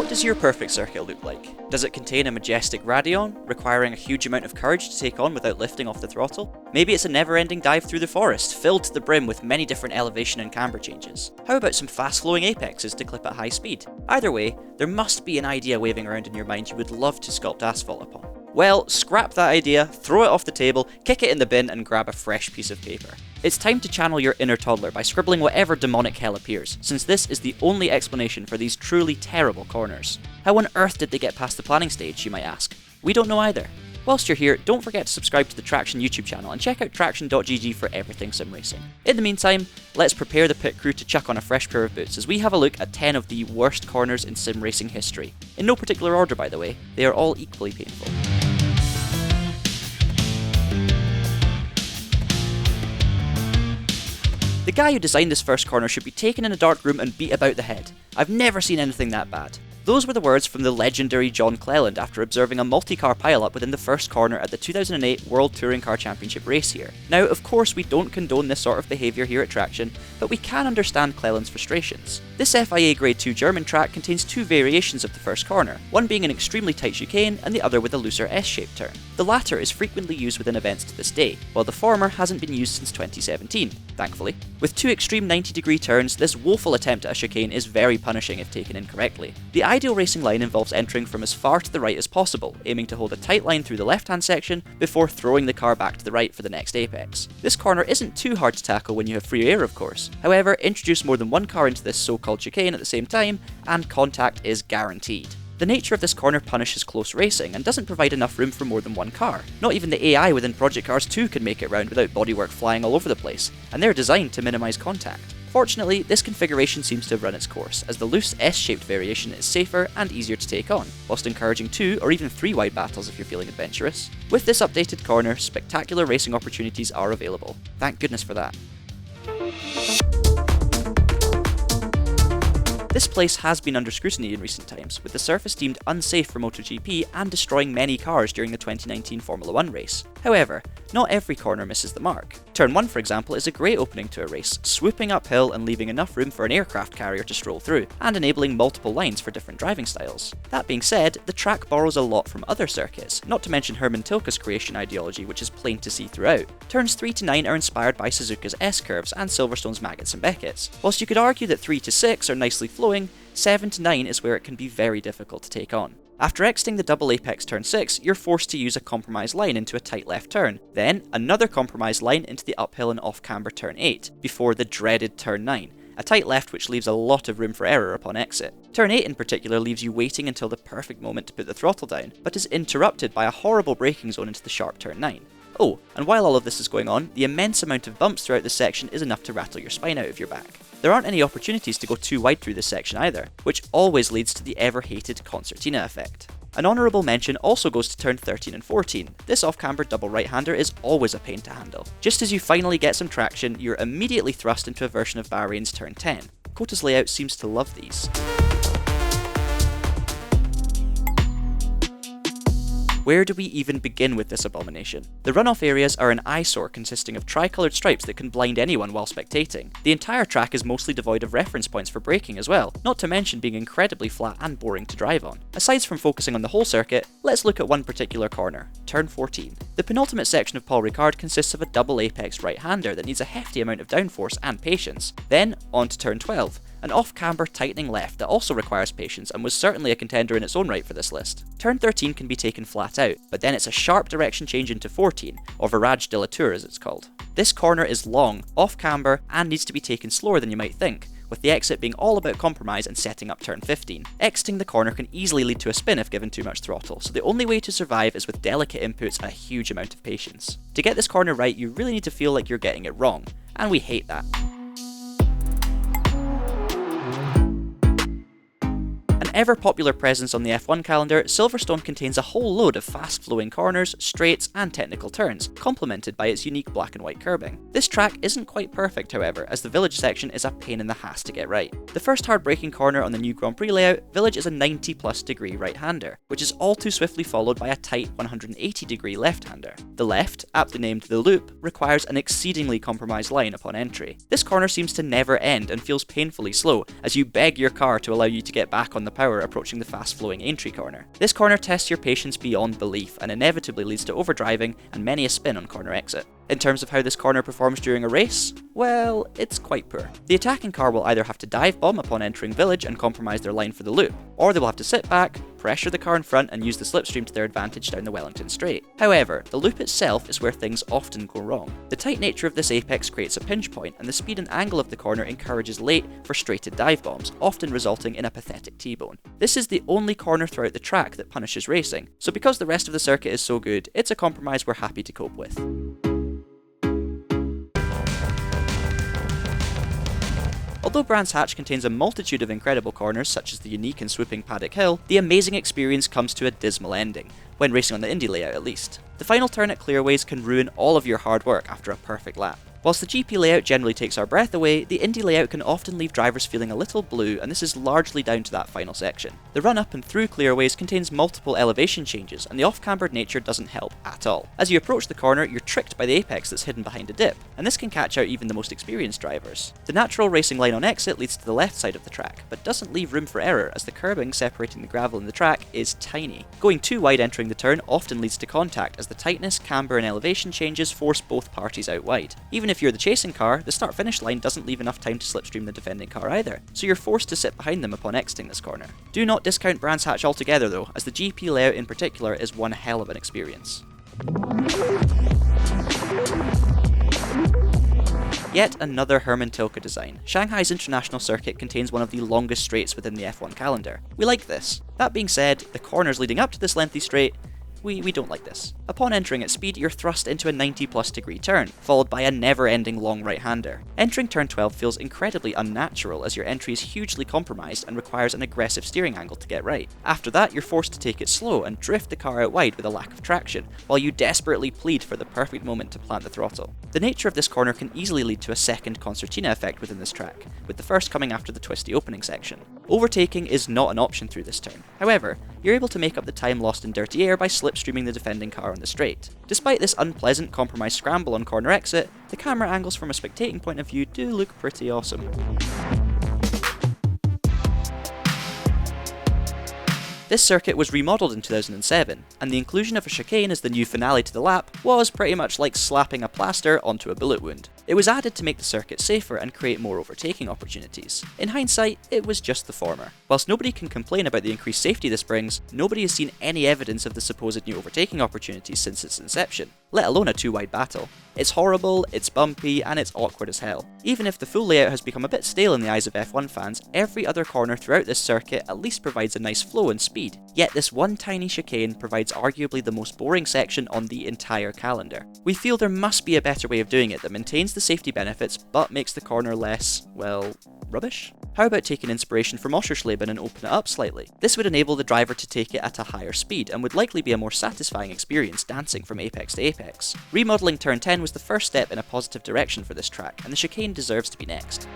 What does your perfect circuit look like? Does it contain a majestic Radion, requiring a huge amount of courage to take on without lifting off the throttle? Maybe it's a never-ending dive through the forest, filled to the brim with many different elevation and camber changes. How about some fast-flowing apexes to clip at high speed? Either way, there must be an idea waving around in your mind you would love to sculpt asphalt upon. Well, scrap that idea, throw it off the table, kick it in the bin and grab a fresh piece of paper. It's time to channel your inner toddler by scribbling whatever demonic hell appears, since this is the only explanation for these truly terrible corners. How on earth did they get past the planning stage, you might ask? We don't know either. Whilst you're here, don't forget to subscribe to the Traxion YouTube channel and check out TraxionGG for everything sim racing. In the meantime, let's prepare the pit crew to chuck on a fresh pair of boots as we have a look at 10 of the worst corners in sim racing history. In no particular order, by the way, they are all equally painful. The guy who designed this first corner should be taken in a dark room and beat about the head. I've never seen anything that bad. Those were the words from the legendary John Cleland after observing a multi-car pile-up within the first corner at the 2008 World Touring Car Championship race here. Now, of course, we don't condone this sort of behaviour here at Traxion, but we can understand Cleland's frustrations. This FIA Grade 2 German track contains two variations of the first corner, one being an extremely tight chicane and the other with a looser S-shaped turn. The latter is frequently used within events to this day, while the former hasn't been used since 2017, thankfully. With two extreme 90-degree turns, this woeful attempt at a chicane is very punishing if taken incorrectly. The ideal racing line involves entering from as far to the right as possible, aiming to hold a tight line through the left-hand section before throwing the car back to the right for the next apex. This corner isn't too hard to tackle when you have free air, of course. However, introduce more than one car into this so-called chicane at the same time, and contact is guaranteed. The nature of this corner punishes close racing and doesn't provide enough room for more than one car. Not even the AI within Project Cars 2 can make it round without bodywork flying all over the place, and they're designed to minimise contact. Fortunately, this configuration seems to have run its course, as the loose S-shaped variation is safer and easier to take on, whilst encouraging 2 or even 3 wide battles if you're feeling adventurous. With this updated corner, spectacular racing opportunities are available. Thank goodness for that. This place has been under scrutiny in recent times, with the surface deemed unsafe for MotoGP and destroying many cars during the 2019 Formula 1 race. However, not every corner misses the mark. Turn 1, for example, is a great opening to a race, swooping uphill and leaving enough room for an aircraft carrier to stroll through, and enabling multiple lines for different driving styles. That being said, the track borrows a lot from other circuits, not to mention Herman Tilke's creation ideology, which is plain to see throughout. Turns 3 to 9 are inspired by Suzuka's S-curves and Silverstone's Maggots and Becketts. Whilst you could argue that 3 to 6 are nicely flowing, 7 to 9 is where it can be very difficult to take on. After exiting the double apex turn 6, you're forced to use a compromise line into a tight left turn, then another compromise line into the uphill and off camber turn 8, before the dreaded turn 9, a tight left which leaves a lot of room for error upon exit. Turn 8 in particular leaves you waiting until the perfect moment to put the throttle down, but is interrupted by a horrible braking zone into the sharp turn 9. Oh, and while all of this is going on, the immense amount of bumps throughout this section is enough to rattle your spine out of your back. There aren't any opportunities to go too wide through this section either, which always leads to the ever-hated concertina effect. An honourable mention also goes to turn 13 and 14. This off-camber double right-hander is always a pain to handle. Just as you finally get some traction, you're immediately thrust into a version of Bahrain's turn 10. Kota's layout seems to love these. Where do we even begin with this abomination? The runoff areas are an eyesore consisting of tri-coloured stripes that can blind anyone while spectating. The entire track is mostly devoid of reference points for braking as well, not to mention being incredibly flat and boring to drive on. Aside from focusing on the whole circuit, let's look at one particular corner, turn 14. The penultimate section of Paul Ricard consists of a double apex right-hander that needs a hefty amount of downforce and patience. Then, on to turn 12. An off-camber tightening left that also requires patience and was certainly a contender in its own right for this list. Turn 13 can be taken flat out, but then it's a sharp direction change into 14, or Virage de la Tour as it's called. This corner is long, off-camber, and needs to be taken slower than you might think, with the exit being all about compromise and setting up turn 15. Exiting the corner can easily lead to a spin if given too much throttle, so the only way to survive is with delicate inputs and a huge amount of patience. To get this corner right, you really need to feel like you're getting it wrong, and we hate that. An ever-popular presence on the F1 calendar, Silverstone contains a whole load of fast-flowing corners, straights, and technical turns, complemented by its unique black and white curbing. This track isn't quite perfect, however, as the village section is a pain in the ass to get right. The first hard braking corner on the new Grand Prix layout, Village is a 90+ degree right-hander, which is all too swiftly followed by a tight 180 degree left-hander. The left, aptly named the Loop, requires an exceedingly compromised line upon entry. This corner seems to never end and feels painfully slow as you beg your car to allow you to get back on the power approaching the fast-flowing entry corner. This corner tests your patience beyond belief and inevitably leads to overdriving and many a spin on corner exit. In terms of how this corner performs during a race, well, it's quite poor. The attacking car will either have to dive bomb upon entering Village and compromise their line for the loop, or they will have to sit back, pressure the car in front and use the slipstream to their advantage down the Wellington Straight. However, the loop itself is where things often go wrong. The tight nature of this apex creates a pinch point, and the speed and angle of the corner encourages late, frustrated dive bombs, often resulting in a pathetic T-bone. This is the only corner throughout the track that punishes racing, so because the rest of the circuit is so good, it's a compromise we're happy to cope with. Although Brands Hatch contains a multitude of incredible corners such as the unique and swooping Paddock Hill, the amazing experience comes to a dismal ending, when racing on the Indy layout at least. The final turn at clearaways can ruin all of your hard work after a perfect lap. Whilst the GP layout generally takes our breath away, the Indy layout can often leave drivers feeling a little blue, and this is largely down to that final section. The run up and through clearaways contains multiple elevation changes, and the off-cambered nature doesn't help at all. As you approach the corner, you're tricked by the apex that's hidden behind a dip, and this can catch out even the most experienced drivers. The natural racing line on exit leads to the left side of the track, but doesn't leave room for error as the curbing separating the gravel and the track is tiny. Going too wide entering the turn often leads to contact as the tightness, camber and elevation changes force both parties out wide. Even if you're the chasing car, the start-finish line doesn't leave enough time to slipstream the defending car either, so you're forced to sit behind them upon exiting this corner. Do not discount Brands Hatch altogether though, as the GP layout in particular is one hell of an experience. Yet another Hermann Tilke design. Shanghai's international circuit contains one of the longest straights within the F1 calendar. We like this. That being said, the corners leading up to this lengthy straight, we don't like this. Upon entering at speed, you're thrust into a 90+ degree turn, followed by a never-ending long right-hander. Entering turn 12 feels incredibly unnatural as your entry is hugely compromised and requires an aggressive steering angle to get right. After that, you're forced to take it slow and drift the car out wide with a lack of traction, while you desperately plead for the perfect moment to plant the throttle. The nature of this corner can easily lead to a second concertina effect within this track, with the first coming after the twisty opening section. Overtaking is not an option through this turn. However, you're able to make up the time lost in dirty air by slipstreaming the defending car on the straight. Despite this unpleasant compromised scramble on corner exit, the camera angles from a spectating point of view do look pretty awesome. This circuit was remodeled in 2007, and the inclusion of a chicane as the new finale to the lap was pretty much like slapping a plaster onto a bullet wound. It was added to make the circuit safer and create more overtaking opportunities. In hindsight, it was just the former. Whilst nobody can complain about the increased safety this brings, nobody has seen any evidence of the supposed new overtaking opportunities since its inception, let alone a two-wide battle. It's horrible, it's bumpy, and it's awkward as hell. Even if the full layout has become a bit stale in the eyes of F1 fans, every other corner throughout this circuit at least provides a nice flow and speed. Yet this one tiny chicane provides arguably the most boring section on the entire calendar. We feel there must be a better way of doing it that maintains the safety benefits but makes the corner less, well, rubbish? How about taking inspiration from Oschersleben and open it up slightly? This would enable the driver to take it at a higher speed and would likely be a more satisfying experience dancing from apex to apex. Remodelling turn 10 was the first step in a positive direction for this track, and the chicane deserves to be next.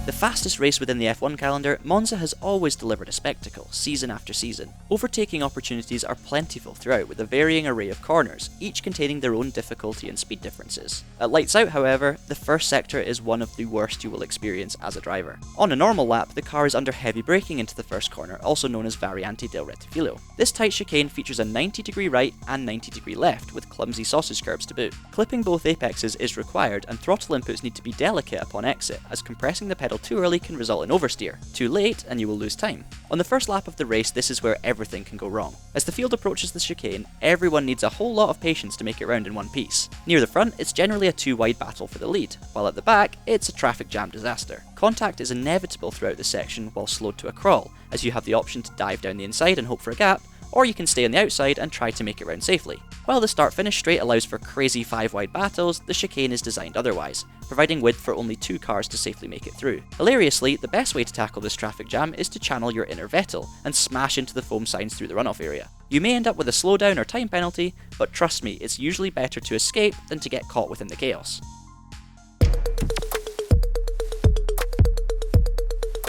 The fastest race within the F1 calendar, Monza has always delivered a spectacle, season after season. Overtaking opportunities are plentiful throughout with a varying array of corners, each containing their own difficulty and speed differences. At Lights Out, however, the first sector is one of the worst you will experience as a driver. On a normal lap, the car is under heavy braking into the first corner, also known as Variante del Rettifilo. This tight chicane features a 90 degree right and 90 degree left, with clumsy sausage curbs to boot. Clipping both apexes is required, and throttle inputs need to be delicate upon exit, as compressing the pedal too early can result in oversteer. Too late, and you will lose time. On the first lap of the race, this is where everything can go wrong. As the field approaches the chicane, everyone needs a whole lot of patience to make it round in one piece. Near the front, it's generally a two-wide battle for the lead, while at the back, it's a traffic jam disaster. Contact is inevitable throughout this section while slowed to a crawl, as you have the option to dive down the inside and hope for a gap, or you can stay on the outside and try to make it round safely. While the start-finish straight allows for crazy 5-wide battles, the chicane is designed otherwise, providing width for only 2 cars to safely make it through. Hilariously, the best way to tackle this traffic jam is to channel your inner Vettel and smash into the foam signs through the runoff area. You may end up with a slowdown or time penalty, but trust me, it's usually better to escape than to get caught within the chaos.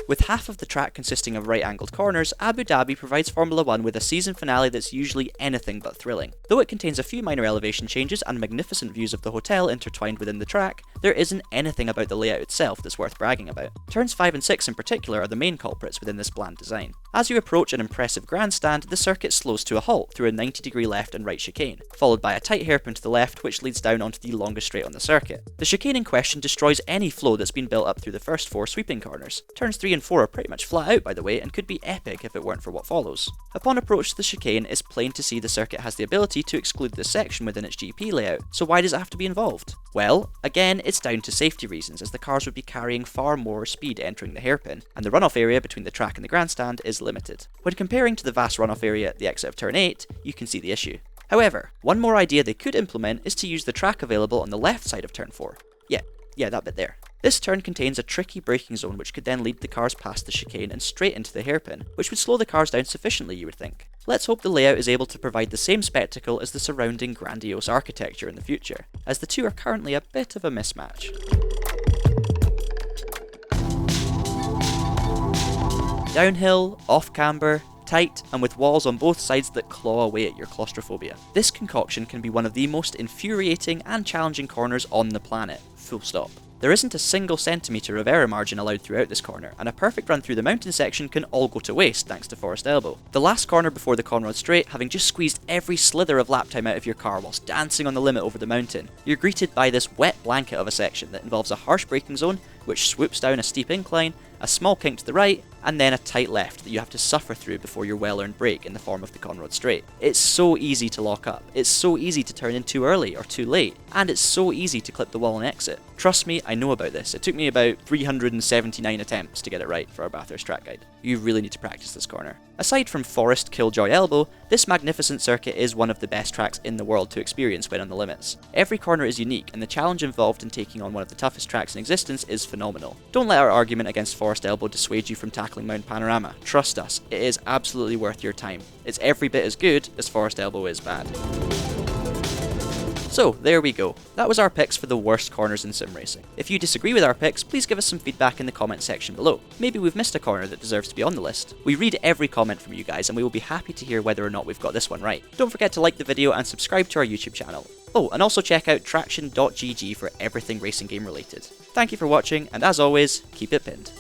With half of the track consisting of right-angled corners, Abu Dhabi provides Formula 1 with a season finale that's usually anything but thrilling. Though it contains a few minor elevation changes and magnificent views of the hotel intertwined within the track, there isn't anything about the layout itself that's worth bragging about. Turns 5 and 6 in particular are the main culprits within this bland design. As you approach an impressive grandstand, the circuit slows to a halt through a 90-degree left and right chicane, followed by a tight hairpin to the left which leads down onto the longest straight on the circuit. The chicane in question destroys any flow that's been built up through the first 4 sweeping corners. Turns 3 and 4 are pretty much flat out by the way and could be epic if it weren't for what follows. Upon approach to the chicane, it's plain to see the circuit has the ability to exclude this section within its GP layout, so why does it have to be involved? Well, again, it's down to safety reasons as the cars would be carrying far more speed entering the hairpin, and the runoff area between the track and the grandstand is limited. When comparing to the vast runoff area at the exit of turn 8, you can see the issue. However, one more idea they could implement is to use the track available on the left side of turn 4. Yeah, that bit there. This turn contains a tricky braking zone which could then lead the cars past the chicane and straight into the hairpin, which would slow the cars down sufficiently, you would think. Let's hope the layout is able to provide the same spectacle as the surrounding grandiose architecture in the future, as the two are currently a bit of a mismatch. Downhill, off camber, tight, and with walls on both sides that claw away at your claustrophobia. This concoction can be one of the most infuriating and challenging corners on the planet, full stop. There isn't a single centimetre of error margin allowed throughout this corner, and a perfect run through the mountain section can all go to waste thanks to Forest Elbow. The last corner before the Conrod Straight having just squeezed every slither of lap time out of your car whilst dancing on the limit over the mountain, you're greeted by this wet blanket of a section that involves a harsh braking zone, which swoops down a steep incline, a small kink to the right, and then a tight left that you have to suffer through before your well-earned break in the form of the Conrod Straight. It's so easy to lock up, it's so easy to turn in too early or too late, and it's so easy to clip the wall and exit. Trust me, I know about this. It took me about 379 attempts to get it right for our Bathurst track guide. You really need to practice this corner. Aside from Forest Killjoy Elbow, this magnificent circuit is one of the best tracks in the world to experience when on the limits. Every corner is unique, and the challenge involved in taking on one of the toughest tracks in existence is phenomenal. Don't let our argument against Forest Elbow dissuade you from tackling Mount Panorama. Trust us, it is absolutely worth your time. It's every bit as good as Forest Elbow is bad. So, there we go. That was our picks for the worst corners in sim racing. If you disagree with our picks, please give us some feedback in the comment section below. Maybe we've missed a corner that deserves to be on the list. We read every comment from you guys and we will be happy to hear whether or not we've got this one right. Don't forget to like the video and subscribe to our YouTube channel. Oh, and also check out TraxionGG for everything racing game related. Thank you for watching, and as always, keep it pinned.